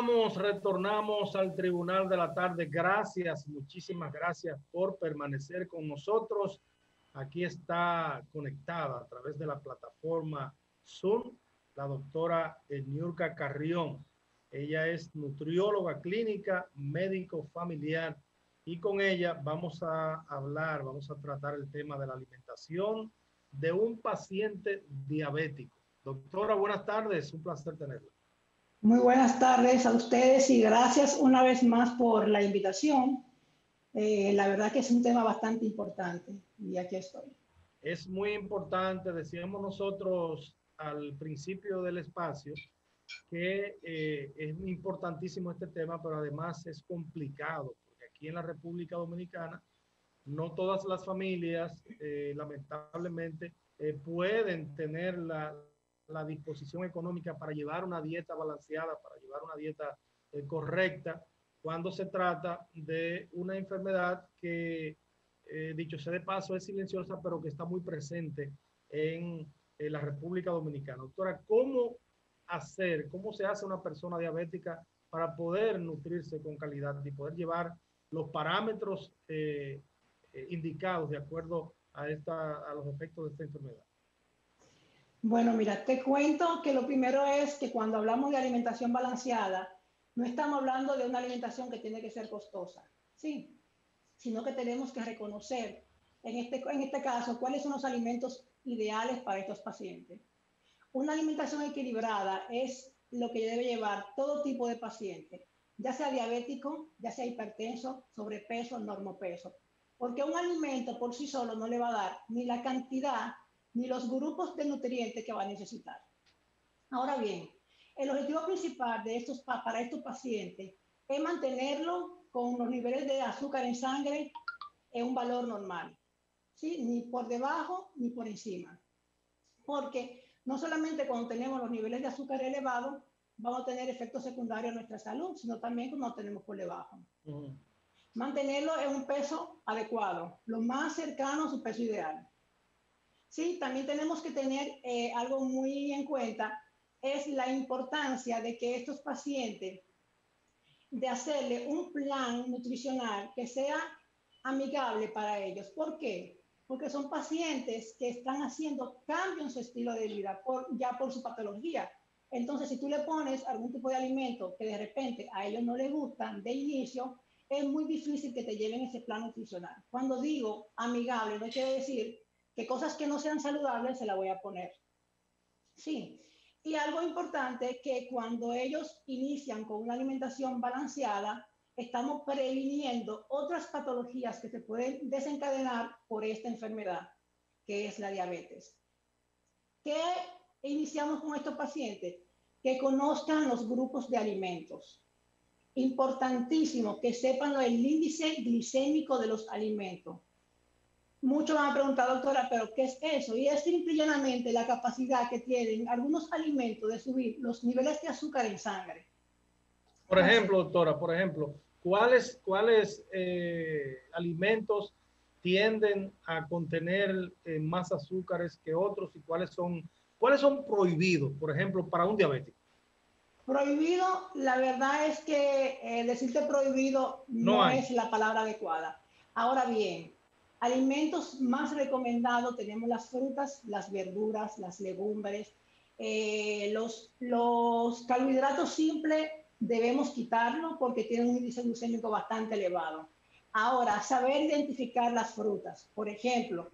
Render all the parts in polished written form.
Retornamos al Tribunal de la Tarde. Gracias, muchísimas gracias por permanecer con nosotros. Aquí está conectada a través de la plataforma Zoom la doctora Niurka Carrión. Ella es nutrióloga clínica, médico familiar, y con ella vamos a tratar el tema de la alimentación de un paciente diabético. Doctora, buenas tardes, un placer tenerla. Muy buenas tardes a ustedes y gracias una vez más por la invitación. La verdad que es un tema bastante importante y aquí estoy. Es muy importante, decíamos nosotros al principio del espacio, que es importantísimo este tema, pero además es complicado, porque aquí en la República Dominicana no todas las familias, lamentablemente, pueden tener la disposición económica para llevar una dieta balanceada, para llevar una dieta correcta, cuando se trata de una enfermedad que, dicho sea de paso, es silenciosa, pero que está muy presente en la República Dominicana. Doctora, ¿cómo se hace una persona diabética para poder nutrirse con calidad y poder llevar los parámetros indicados de acuerdo a los efectos de esta enfermedad? Bueno, mira, te cuento que lo primero es que cuando hablamos de alimentación balanceada, no estamos hablando de una alimentación que tiene que ser costosa, ¿sí? Sino que tenemos que reconocer, en este caso, cuáles son los alimentos ideales para estos pacientes. Una alimentación equilibrada es lo que debe llevar todo tipo de paciente, ya sea diabético, ya sea hipertenso, sobrepeso, normopeso, porque un alimento por sí solo no le va a dar ni la cantidad ni los grupos de nutrientes que va a necesitar. Ahora bien, el objetivo principal para estos pacientes es mantenerlo con los niveles de azúcar en sangre en un valor normal, ¿sí? Ni por debajo ni por encima. Porque no solamente cuando tenemos los niveles de azúcar elevados vamos a tener efectos secundarios en nuestra salud, sino también cuando tenemos por debajo. Mantenerlo en un peso adecuado, lo más cercano a su peso ideal. Sí, también tenemos que tener algo muy en cuenta, es la importancia de que estos pacientes, de hacerle un plan nutricional que sea amigable para ellos. ¿Por qué? Porque son pacientes que están haciendo cambios en su estilo de vida ya por su patología. Entonces, si tú le pones algún tipo de alimento que de repente a ellos no les gustan de inicio, es muy difícil que te lleven ese plan nutricional. Cuando digo amigable, no quiere decir que cosas que no sean saludables se las voy a poner. Sí. Y algo importante que cuando ellos inician con una alimentación balanceada, estamos previniendo otras patologías que se pueden desencadenar por esta enfermedad, que es la diabetes. ¿Qué iniciamos con estos pacientes? Que conozcan los grupos de alimentos. Importantísimo que sepan el índice glicémico de los alimentos. Muchos me han preguntado, doctora, ¿pero qué es eso? Y es simple y llanamente la capacidad que tienen algunos alimentos de subir los niveles de azúcar en sangre. Por ejemplo, doctora, ¿cuáles alimentos tienden a contener más azúcares que otros y cuáles son prohibidos, por ejemplo, para un diabético? Prohibido, la verdad es que decirte prohibido no es la palabra adecuada. Ahora bien, alimentos más recomendados tenemos las frutas, las verduras, las legumbres, los carbohidratos simples debemos quitarlos porque tienen un índice glucémico bastante elevado. Ahora, saber identificar las frutas, por ejemplo,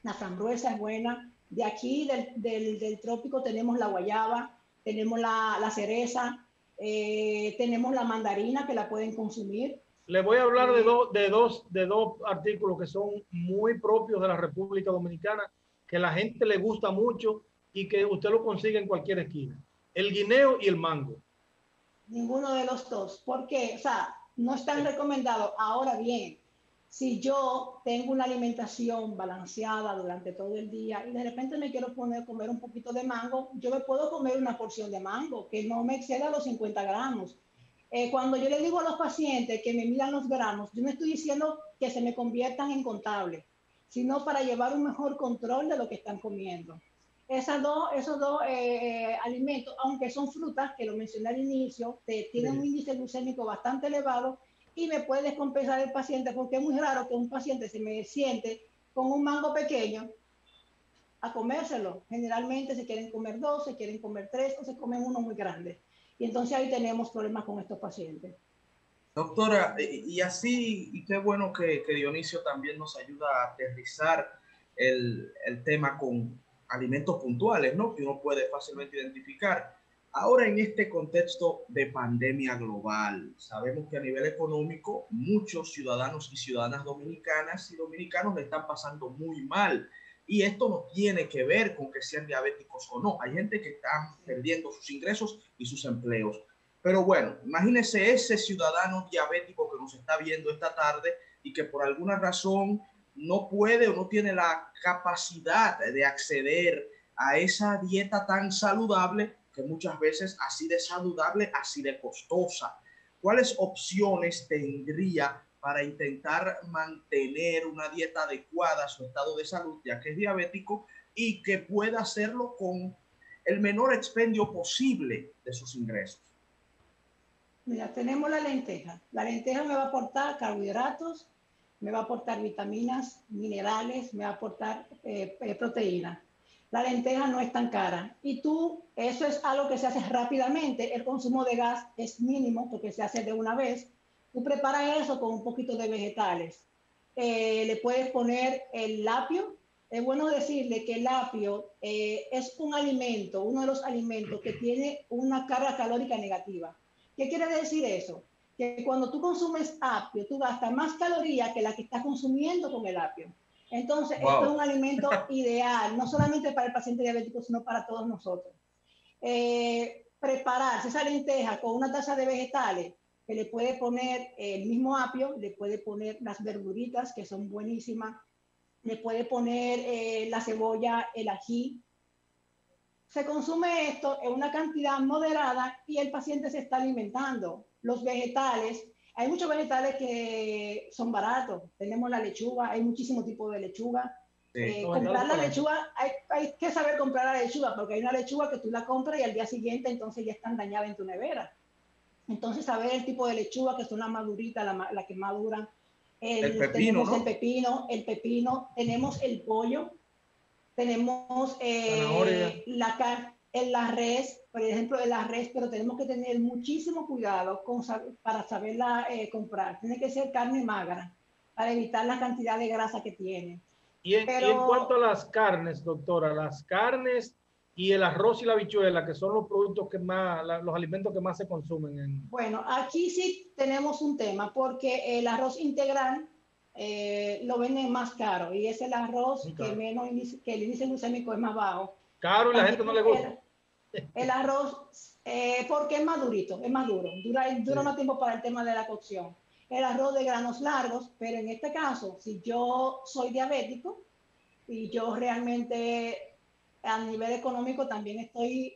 la frambuesa es buena, de aquí del trópico tenemos la guayaba, tenemos la cereza, tenemos la mandarina que la pueden consumir. Le voy a hablar de dos artículos que son muy propios de la República Dominicana, que a la gente le gusta mucho y que usted lo consigue en cualquier esquina. El guineo y el mango. Ninguno de los dos. ¿Por qué? O sea, no están recomendados. Ahora bien, si yo tengo una alimentación balanceada durante todo el día y de repente me quiero poner a comer un poquito de mango, yo me puedo comer una porción de mango que no me exceda los 50 gramos. Cuando yo le digo a los pacientes que me midan los gramos, yo no estoy diciendo que se me conviertan en contables, sino para llevar un mejor control de lo que están comiendo. Esos dos alimentos, aunque son frutas, que lo mencioné al inicio, tienen un índice glucémico bastante elevado y me puede descompensar el paciente, porque es muy raro que un paciente se me siente con un mango pequeño a comérselo. Generalmente se quieren comer dos, se quieren comer tres o se comen uno muy grande. Y entonces ahí tenemos problemas con estos pacientes. Doctora, y así, y qué bueno que Dionisio también nos ayuda a aterrizar el tema con alimentos puntuales, ¿no? Que uno puede fácilmente identificar. Ahora en este contexto de pandemia global, sabemos que a nivel económico muchos ciudadanos y ciudadanas dominicanas y dominicanos le están pasando muy mal. Y esto no tiene que ver con que sean diabéticos o no. Hay gente que está perdiendo sus ingresos y sus empleos. Pero bueno, imagínese ese ciudadano diabético que nos está viendo esta tarde y que por alguna razón no puede o no tiene la capacidad de acceder a esa dieta tan saludable, que muchas veces así de saludable, así de costosa. ¿Cuáles opciones tendría para intentar mantener una dieta adecuada a su estado de salud, ya que es diabético, y que pueda hacerlo con el menor expendio posible de sus ingresos? Mira, tenemos la lenteja. La lenteja me va a aportar carbohidratos, me va a aportar vitaminas, minerales, me va a aportar proteína. La lenteja no es tan cara. Y eso es algo que se hace rápidamente. El consumo de gas es mínimo porque se hace de una vez. Tú preparas eso con un poquito de vegetales. Le puedes poner el apio. Es bueno decirle que el apio es un alimento, uno de los alimentos que tiene una carga calórica negativa. ¿Qué quiere decir eso? Que cuando tú consumes apio, tú gastas más calorías que la que estás consumiendo con el apio. Entonces, esto es un alimento ideal, no solamente para el paciente diabético, sino para todos nosotros. Prepararse esa lenteja con una taza de vegetales, que le puede poner el mismo apio, le puede poner las verduritas, que son buenísimas, le puede poner la cebolla, el ají. Se consume esto en una cantidad moderada y el paciente se está alimentando. Los vegetales, hay muchos vegetales que son baratos. Tenemos la lechuga, hay muchísimos tipos de lechuga. Comprar la lechuga, hay que saber comprar la lechuga, porque hay una lechuga que tú la compras y al día siguiente entonces ya están dañadas en tu nevera. Entonces, saber el tipo de lechuga, que son las maduritas, la que maduran. El pepino, tenemos ¿no? el pepino, tenemos el pollo, tenemos la res, por ejemplo, de la res, pero tenemos que tener muchísimo cuidado para saberla comprar. Tiene que ser carne magra para evitar la cantidad de grasa que tiene. Y en cuanto a las carnes, doctora, las carnes y el arroz y la habichuela, que son los productos que más, los alimentos que más se consumen. Bueno, aquí sí tenemos un tema, porque el arroz integral lo venden más caro y es el arroz que el índice glucémico es más bajo. Caro y la gente no le gusta. El arroz, porque es más durito, es más duro, dura más tiempo para el tema de la cocción. El arroz de granos largos, pero en este caso, si yo soy diabético y yo realmente a nivel económico también estoy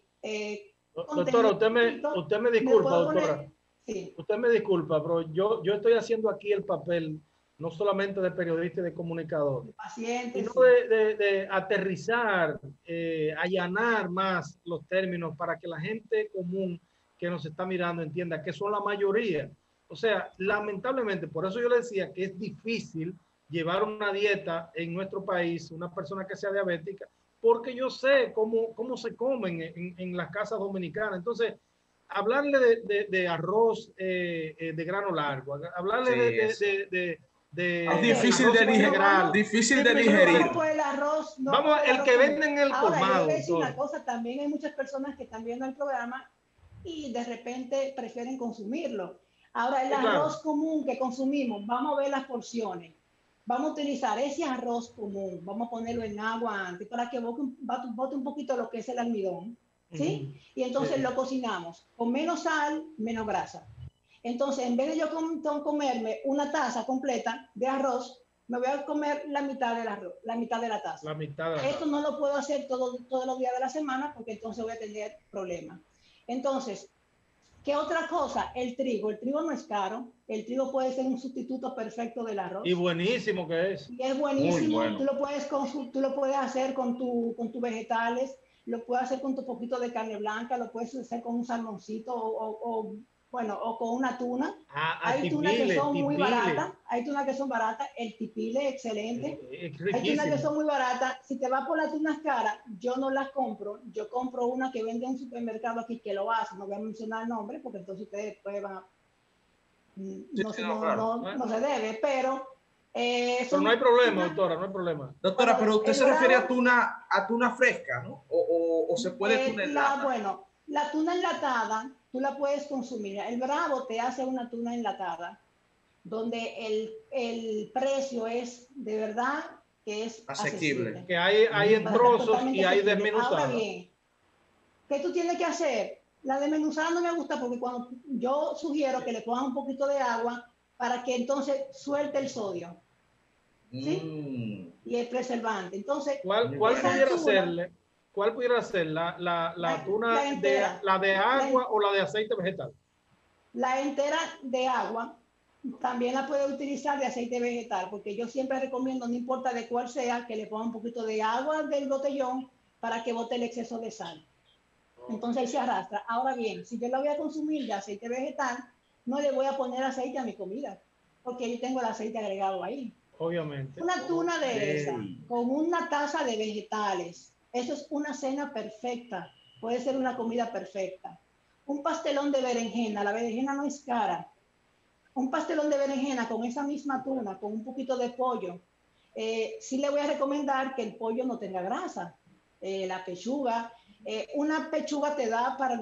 doctora, usted me disculpa, doctora. Sí. Usted me disculpa, pero yo estoy haciendo aquí el papel no solamente de periodista y de comunicador, sino de aterrizar, allanar más los términos para que la gente común que nos está mirando entienda que son la mayoría. O sea, lamentablemente, por eso yo le decía que es difícil llevar una dieta en nuestro país, una persona que sea diabética, porque yo sé cómo se comen en las casas dominicanas. Entonces, hablarle de arroz de grano largo, hablarle es difícil de digerir. Difícil de digerir. Vamos por el arroz. Vamos, el que venden en el colmado. Ahora, yo voy a decir una cosa, también hay muchas personas que están viendo el programa y de repente prefieren consumirlo. Ahora, el arroz común que consumimos, vamos a ver las porciones. Vamos a utilizar ese arroz común, vamos a ponerlo en agua antes para que bote un poquito lo que es el almidón, ¿sí? Y entonces lo cocinamos con menos sal, menos grasa. Entonces, en vez de yo comerme una taza completa de arroz, me voy a comer la mitad del arroz, la mitad de la taza. Esto no lo puedo hacer todos los días de la semana porque entonces voy a tener problemas. Entonces, ¿Qué otra cosa? El trigo. El trigo no es caro. El trigo puede ser un sustituto perfecto del arroz. Y buenísimo que es. Y es buenísimo. Muy bueno. Tú lo puedes hacer con tus vegetales, lo puedes hacer con tu poquito de carne blanca, lo puedes hacer con un salmoncito o con una tuna. Hay tunas que son muy baratas. Hay tunas que son baratas. El tipile, excelente. Hay tunas que son muy baratas. Si te vas por las tunas caras, yo no las compro. Yo compro una que vende en un supermercado aquí que lo hace. No voy a mencionar el nombre porque entonces ustedes después van a... No se debe, pero... pero no hay problema, doctora, no hay problema. Doctora, pero usted se refiere a tuna fresca, ¿no? O se puede tuna enlatada. Bueno, la tuna enlatada, tú la puedes consumir. El Bravo te hace una tuna enlatada, donde el precio es de verdad que es asequible. Que hay en trozos y hay desmenuzada. Ahora bien, ¿qué tú tienes que hacer? La desmenuzada no me gusta porque cuando yo sugiero que le pongan un poquito de agua para que entonces suelte el sodio. ¿Sí? Y el preservante. Entonces, ¿cuál pudiera ser la tuna de agua o la de aceite vegetal? La entera de agua también la puede utilizar de aceite vegetal, porque yo siempre recomiendo, no importa de cuál sea, que le ponga un poquito de agua del botellón para que bote el exceso de sal. Entonces ahí se arrastra. Ahora bien, si yo la voy a consumir de aceite vegetal, no le voy a poner aceite a mi comida, porque yo tengo el aceite agregado ahí. Obviamente. Una tuna de esa, con una taza de vegetales, eso es una cena perfecta, puede ser una comida perfecta. Un pastelón de berenjena, la berenjena no es cara. Un pastelón de berenjena con esa misma tuna, con un poquito de pollo. Sí le voy a recomendar que el pollo no tenga grasa. La pechuga, una pechuga te da para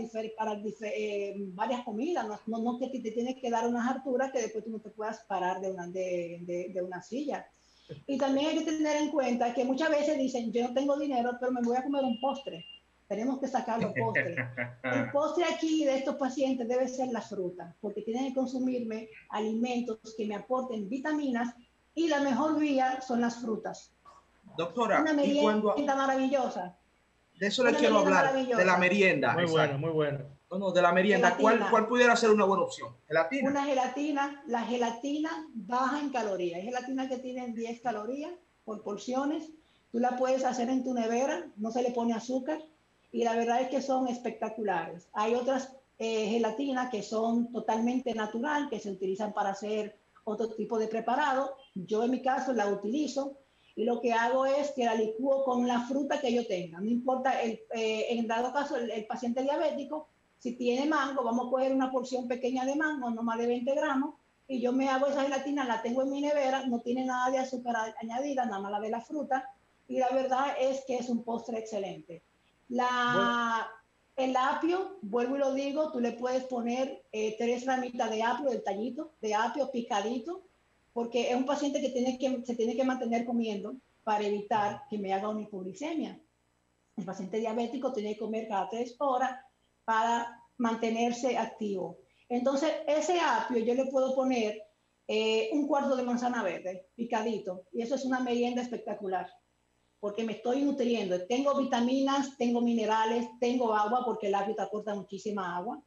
varias comidas, no que te tienes que dar unas harturas que después tú no te puedas parar de una silla. Y también hay que tener en cuenta que muchas veces dicen, yo no tengo dinero, pero me voy a comer un postre. Tenemos que sacar los postres. El postre aquí de estos pacientes debe ser la fruta, porque tienen que consumirme alimentos que me aporten vitaminas y la mejor vía son las frutas. Doctora, una merienda maravillosa. De eso le quiero hablar, de la merienda. Muy buena, muy buena. No, de la merienda. ¿Cuál pudiera ser una buena opción? ¿Gelatina? Una gelatina. La gelatina baja en calorías. Hay gelatina que tienen 10 calorías por porciones. Tú la puedes hacer en tu nevera, no se le pone azúcar y la verdad es que son espectaculares. Hay otras gelatinas que son totalmente natural, que se utilizan para hacer otro tipo de preparado. Yo en mi caso la utilizo. Y lo que hago es que la licúo con la fruta que yo tenga. No importa, en dado caso, el paciente diabético, si tiene mango, vamos a coger una porción pequeña de mango, no más de 20 gramos, y yo me hago esa gelatina, la tengo en mi nevera, no tiene nada de azúcar añadida, nada más la de la fruta, y la verdad es que es un postre excelente. El apio, vuelvo y lo digo, tú le puedes poner 3 ramitas de apio, del tallito, de apio picadito, porque es un paciente que se tiene que mantener comiendo para evitar que me haga una hipoglicemia. El paciente diabético tiene que comer cada 3 horas para mantenerse activo. Entonces, ese apio yo le puedo poner un cuarto de manzana verde picadito y eso es una merienda espectacular porque me estoy nutriendo. Tengo vitaminas, tengo minerales, tengo agua porque el apio te aporta muchísima agua.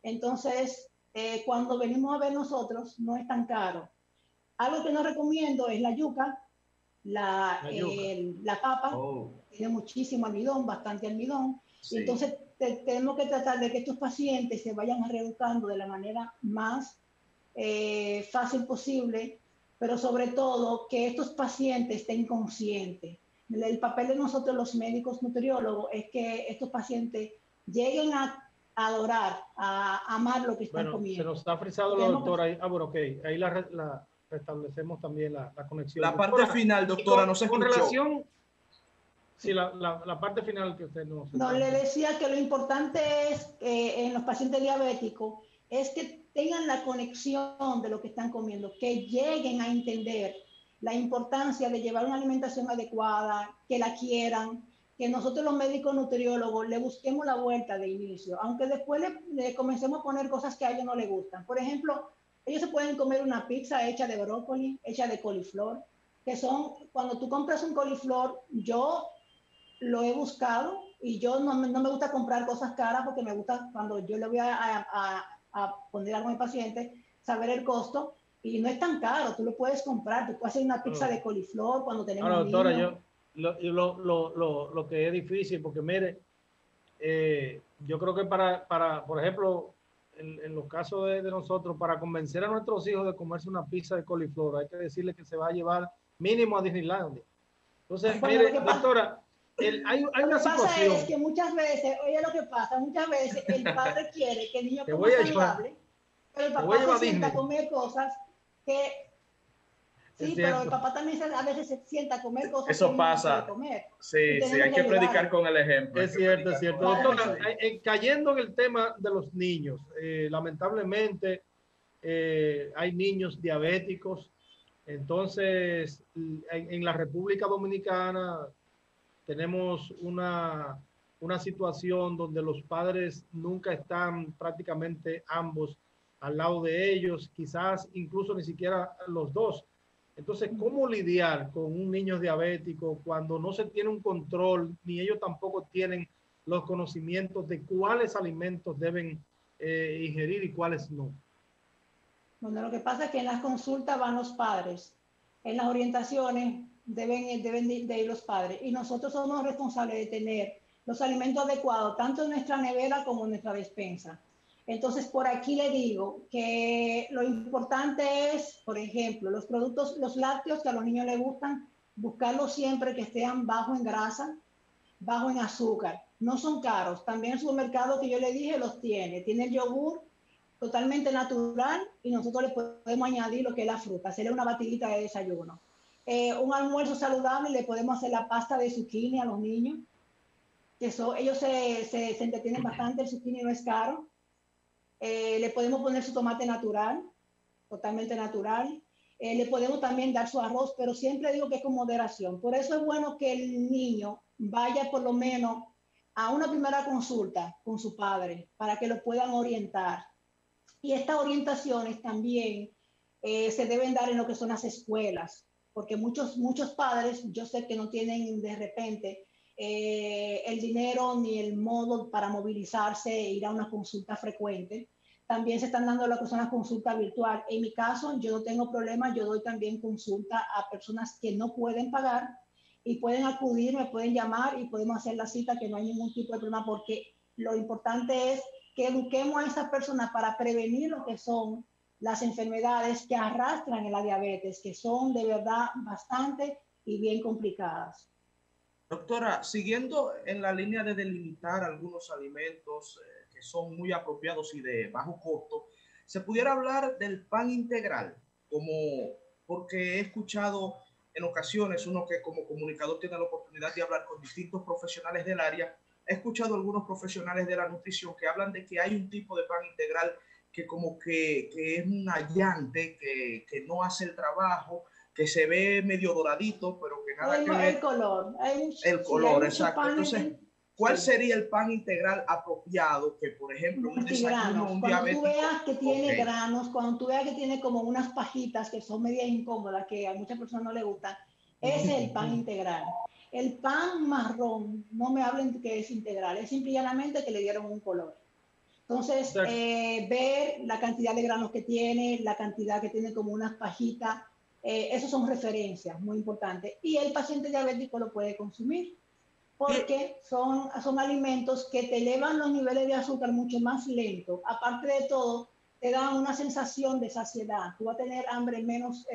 Entonces, cuando venimos a ver nosotros, no es tan caro. Algo que no recomiendo es la yuca, la papa, tiene muchísimo almidón, bastante almidón. Sí. Y entonces tenemos que tratar de que estos pacientes se vayan reeducando de la manera más fácil posible, pero sobre todo que estos pacientes estén conscientes. El papel de nosotros los médicos nutriólogos es que estos pacientes lleguen a adorar, a amar lo que están comiendo. Se nos está frisado la doctora ahí. Bueno, ok, ahí la restablecemos también la conexión. La parte final, doctora, no se escuchó. Con relación, sí, la parte final que usted nos... No, le decía que lo importante es, en los pacientes diabéticos, es que tengan la conexión de lo que están comiendo, que lleguen a entender la importancia de llevar una alimentación adecuada, que la quieran, que nosotros los médicos nutriólogos le busquemos la vuelta de inicio, aunque después le comencemos a poner cosas que a ellos no les gustan. Por ejemplo, ellos se pueden comer una pizza hecha de brócoli, hecha de coliflor, que son, cuando tú compras un coliflor, yo lo he buscado y yo no me gusta comprar cosas caras porque me gusta cuando yo le voy a a poner algo en el paciente, saber el costo. Y no es tan caro, tú lo puedes comprar, tú puedes hacer una pizza de coliflor cuando tenemos ahora, doctora, niños. lo que es difícil, porque mire, yo creo que por ejemplo, en los casos de nosotros, para convencer a nuestros hijos de comerse una pizza de coliflor, hay que decirle que se va a llevar mínimo a Disneylandia. Entonces, Bueno, mire, doctora, hay lo una que pasa situación. es que muchas veces, oye lo que pasa, muchas veces el padre quiere que el niño Te coma voy a llevar, saludable, pero el te voy a papá se llevar a sienta a Disney. comer cosas que, Es sí, pero el cierto. papá también a veces se sienta a comer cosas que Eso el niño no quiere pasa. comer. Y Sí, sí, tenemos hay que que predicar ayudarlo. con el ejemplo. Es cierto, es cierto. Claro que Doctora, sí. cayendo en el tema de los niños, lamentablemente hay niños diabéticos. Entonces, en la República Dominicana tenemos una situación donde los padres nunca están prácticamente ambos al lado de ellos, quizás incluso ni siquiera los dos. Entonces, ¿cómo lidiar con un niño diabético cuando no se tiene un control, ni ellos tampoco tienen los conocimientos de cuáles alimentos deben ingerir y cuáles no? Bueno, lo que pasa es que en las consultas van los padres, en las orientaciones deben de ir los padres y nosotros somos responsables de tener los alimentos adecuados, tanto en nuestra nevera como en nuestra despensa. Entonces, por aquí le digo que lo importante es, por ejemplo, los productos, los lácteos que a los niños les gustan, buscarlos siempre que estén bajo en grasa, bajo en azúcar. No son caros. También el supermercado que yo le dije los tiene. Tiene el yogur totalmente natural y nosotros le podemos añadir lo que es la fruta, hacerle una batidita de desayuno. Un almuerzo saludable, le podemos hacer la pasta de zucchini a los niños, que ellos se entretienen bastante, el zucchini no es caro. Le podemos poner su tomate natural, totalmente natural. Le podemos también dar su arroz, pero siempre digo que es con moderación. Por eso es bueno que el niño vaya por lo menos a una primera consulta con su padre para que lo puedan orientar. Y estas orientaciones también se deben dar en lo que son las escuelas, porque muchos padres, yo sé que no tienen de repente el dinero ni el modo para movilizarse e ir a una consulta frecuente. También se están dando lo que son las consultas virtuales. En mi caso, yo no tengo problema, yo doy también consulta a personas que no pueden pagar y pueden acudir, me pueden llamar y podemos hacer la cita, que no hay ningún tipo de problema, porque lo importante es que eduquemos a esas personas para prevenir lo que son las enfermedades que arrastran en la diabetes, que son de verdad bastante y bien complicadas. Doctora, siguiendo en la línea de delimitar algunos alimentos que son muy apropiados y de bajo costo, ¿se pudiera hablar del pan integral? Porque he escuchado en ocasiones, uno que como comunicador tiene la oportunidad de hablar con distintos profesionales del área, he escuchado algunos profesionales de la nutrición que hablan de que hay un tipo de pan integral que como que es un allante, que no hace el trabajo, que se ve medio doradito, pero que nada que ver. El color. El color, exacto. Panes, Entonces, ¿cuál sí. sería el pan integral apropiado que, por ejemplo, un desayuno, un cuando diabético? Tú veas que tiene Okay. granos, cuando tú veas que tiene como unas pajitas que son medias incómodas, que a muchas personas no les gustan, ese es el pan integral. El pan marrón, no me hablen que es integral, es simplemente que le dieron un color. Entonces, ver la cantidad de granos que tiene, la cantidad que tiene como unas pajitas, esos son referencias muy importantes. Y el paciente diabético lo puede consumir porque son alimentos que te elevan los niveles de azúcar mucho más lento. Aparte de todo, te dan una sensación de saciedad. Tú vas a tener hambre menos,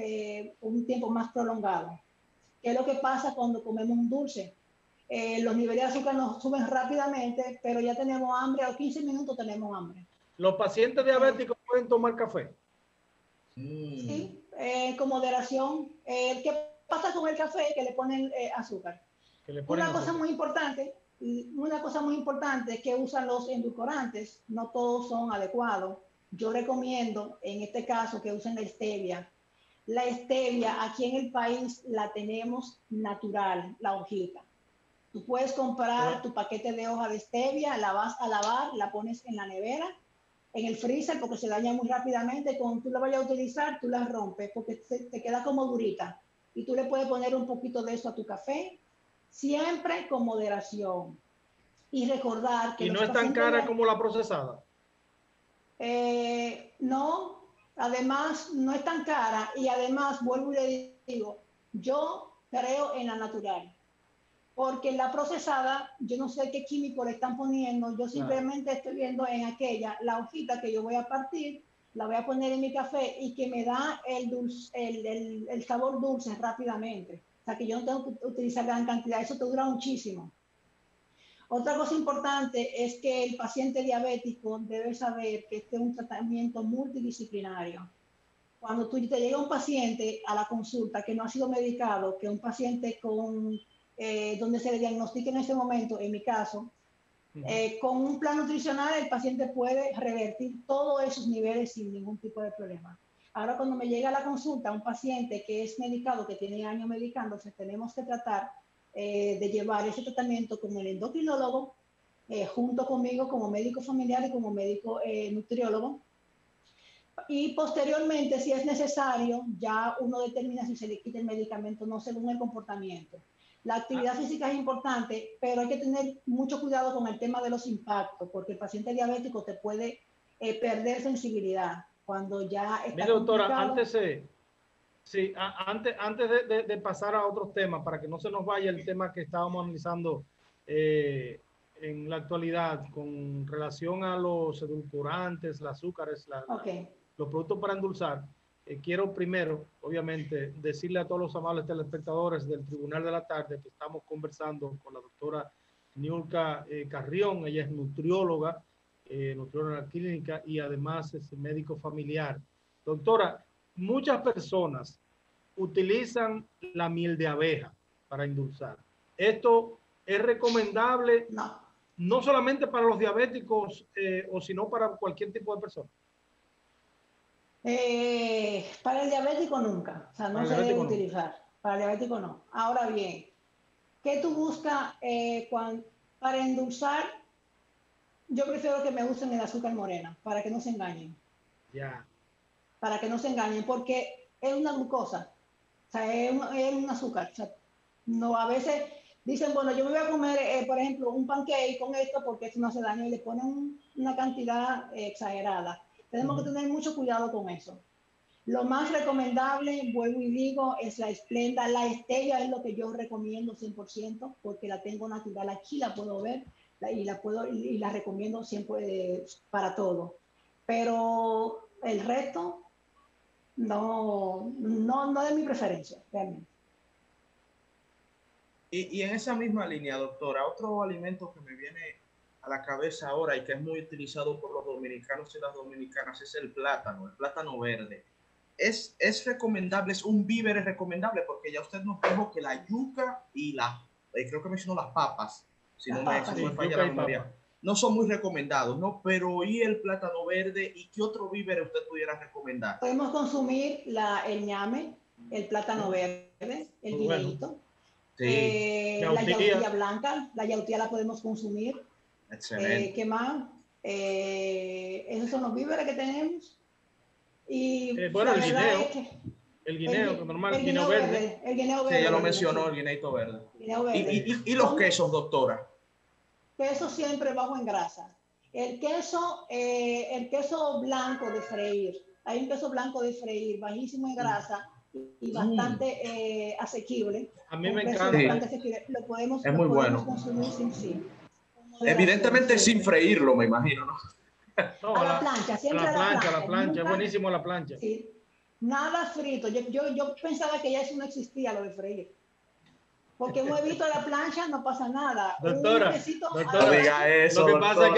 un tiempo más prolongado. ¿Qué es lo que pasa cuando comemos un dulce? Los niveles de azúcar nos suben rápidamente, pero ya tenemos hambre, a 15 minutos tenemos hambre. ¿Los pacientes diabéticos pueden tomar café? Sí, con moderación. ¿Qué pasa con el café? Que le ponen azúcar. Una cosa muy importante es que usan los endulcorantes, no todos son adecuados. Yo recomiendo en este caso que usen la stevia. La stevia aquí en el país la tenemos natural, la hojita. Tú puedes comprar tu paquete de hoja de stevia, la vas a lavar, la pones en la nevera, en el freezer, porque se daña muy rápidamente. Cuando tú la vayas a utilizar, tú la rompes porque te queda como durita. Y tú le puedes poner un poquito de eso a tu café, siempre con moderación. Y recordar que ¿Y no es tan cara como la procesada? No, además no es tan cara y además vuelvo y le digo, yo creo en la natural. Porque en la procesada, yo no sé qué químico le están poniendo, yo simplemente estoy viendo en aquella la hojita que yo voy a partir, la voy a poner en mi café y que me da el sabor dulce rápidamente. O sea, que yo no tengo que utilizar gran cantidad, eso te dura muchísimo. Otra cosa importante es que el paciente diabético debe saber que este es un tratamiento multidisciplinario. Cuando tú te llega un paciente a la consulta que no ha sido medicado, que un paciente con, donde se le diagnostica en este momento, en mi caso, con un plan nutricional el paciente puede revertir todos esos niveles sin ningún tipo de problema. Ahora cuando me llega a la consulta un paciente que es medicado, que tiene años medicándose, tenemos que tratar de llevar ese tratamiento con el endocrinólogo, junto conmigo como médico familiar y como médico nutriólogo. Y posteriormente, si es necesario, ya uno determina si se le quita el medicamento, no según el comportamiento. La actividad física es importante, pero hay que tener mucho cuidado con el tema de los impactos, porque el paciente diabético te puede perder sensibilidad cuando ya está. Mire, doctora, antes de pasar a otros temas, para que no se nos vaya el tema que estábamos analizando en la actualidad con relación a los edulcorantes, los azúcares, los productos para endulzar, quiero primero, obviamente, decirle a todos los amables telespectadores del Tribunal de la Tarde que estamos conversando con la doctora Niurka Carrión. Ella es nutrióloga clínica y además es médico familiar. Doctora, muchas personas utilizan la miel de abeja para endulzar. ¿Esto es recomendable? No solamente para los diabéticos, o sino para cualquier tipo de persona. Para el diabético nunca, o sea, no se debe utilizar. Para el diabético no. Ahora bien, ¿qué tú buscas para endulzar? Yo prefiero que me usen el azúcar morena, para que no se engañen. Ya. Para que no se engañen, porque es una glucosa, o sea, es un azúcar. O sea, no, a veces dicen, bueno, yo me voy a comer, por ejemplo, un pancake con esto porque esto no hace daño y le ponen una cantidad exagerada. Tenemos que tener mucho cuidado con eso. Lo más recomendable, vuelvo y digo, es la Splenda. La Stevia es lo que yo recomiendo 100% porque la tengo natural. Aquí la puedo ver y la recomiendo siempre para todo. Pero el resto no es mi preferencia, realmente. Y en esa misma línea, doctora, otro alimento que me viene a la cabeza ahora y que es muy utilizado por los dominicanos y las dominicanas es el plátano verde. Es recomendable, es un víver recomendable, porque ya usted nos dijo que la yuca y creo que mencionó las papas, si no me falla la memoria, no son muy recomendados, ¿no? Pero ¿y el plátano verde? ¿Y qué otro víver usted pudiera recomendar? Podemos consumir el ñame, el plátano verde, el guineíto. Sí. La yautía blanca, la yautía la podemos consumir. Excelente. ¿Qué más? Esos son los víveres que tenemos. Y bueno, el guineo, normal, el guineo verde. El guineo verde. Sí, ya lo mencionó, el guineito verde. ¿Y los quesos, doctora? Queso siempre bajo en grasa. El queso blanco de freír. Hay un queso blanco de freír, bajísimo en grasa y bastante asequible. A mí me encanta. Lo podemos consumir sin evidentemente sin freírlo, me imagino, ¿no? No, a la plancha, siempre a la plancha, es buenísimo a la plancha. Sí, nada frito. Yo pensaba que ya eso no existía, lo de freír. Porque un huevito a la plancha no pasa nada. Doctora, no diga eso, lo que pasa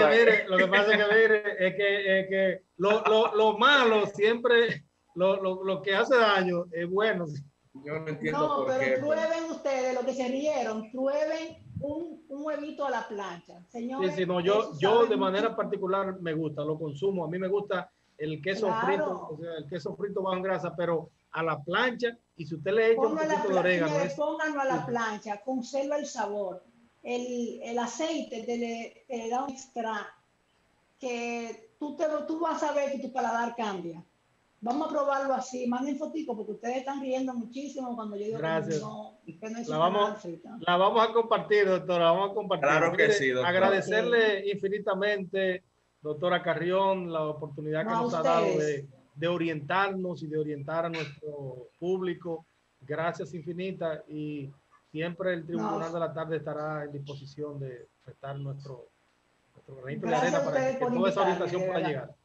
es que lo malo siempre, lo que hace daño es bueno. Yo no entiendo por qué. Pero prueben ustedes, lo que se rieron, prueben un huevito a la plancha. Señores, sí, no, yo de manera particular me gusta, lo consumo. A mí me gusta el queso frito, o sea, el queso frito bajo en grasa, pero a la plancha, y si usted le echa un poquito de orégano. Pónganlo a la plancha, conserva el sabor. El aceite te da un extra que tú vas a ver que tu paladar cambia. Vamos a probarlo así. Manden fotico porque ustedes están riendo muchísimo cuando yo digo que no es la vamos a compartir, doctora. Vamos a compartir. Claro que sí, doctora. Agradecerle infinitamente doctora Carrión, la oportunidad que No, nos a ha dado ustedes. de orientarnos y de orientar a nuestro público. Gracias infinitas, y siempre el Tribunal de No, la Tarde estará en disposición de prestar nuestro granito de gracias arena a para ustedes que por toda esa invitarme, orientación de pueda verdad. llegar.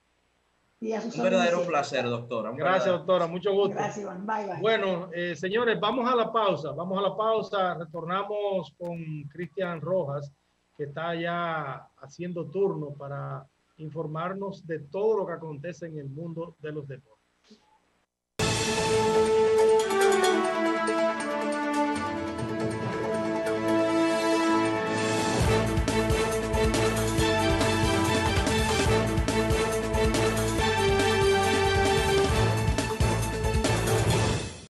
Y a sus Un órdenes verdadero siempre. placer, doctora. Un Gracias, verdadero doctora. placer. Mucho gusto. Gracias, Iván. Bye, bye. Bueno, señores, vamos a la pausa. Vamos a la pausa. Retornamos con Cristian Rojas, que está ya haciendo turno para informarnos de todo lo que acontece en el mundo de los deportes.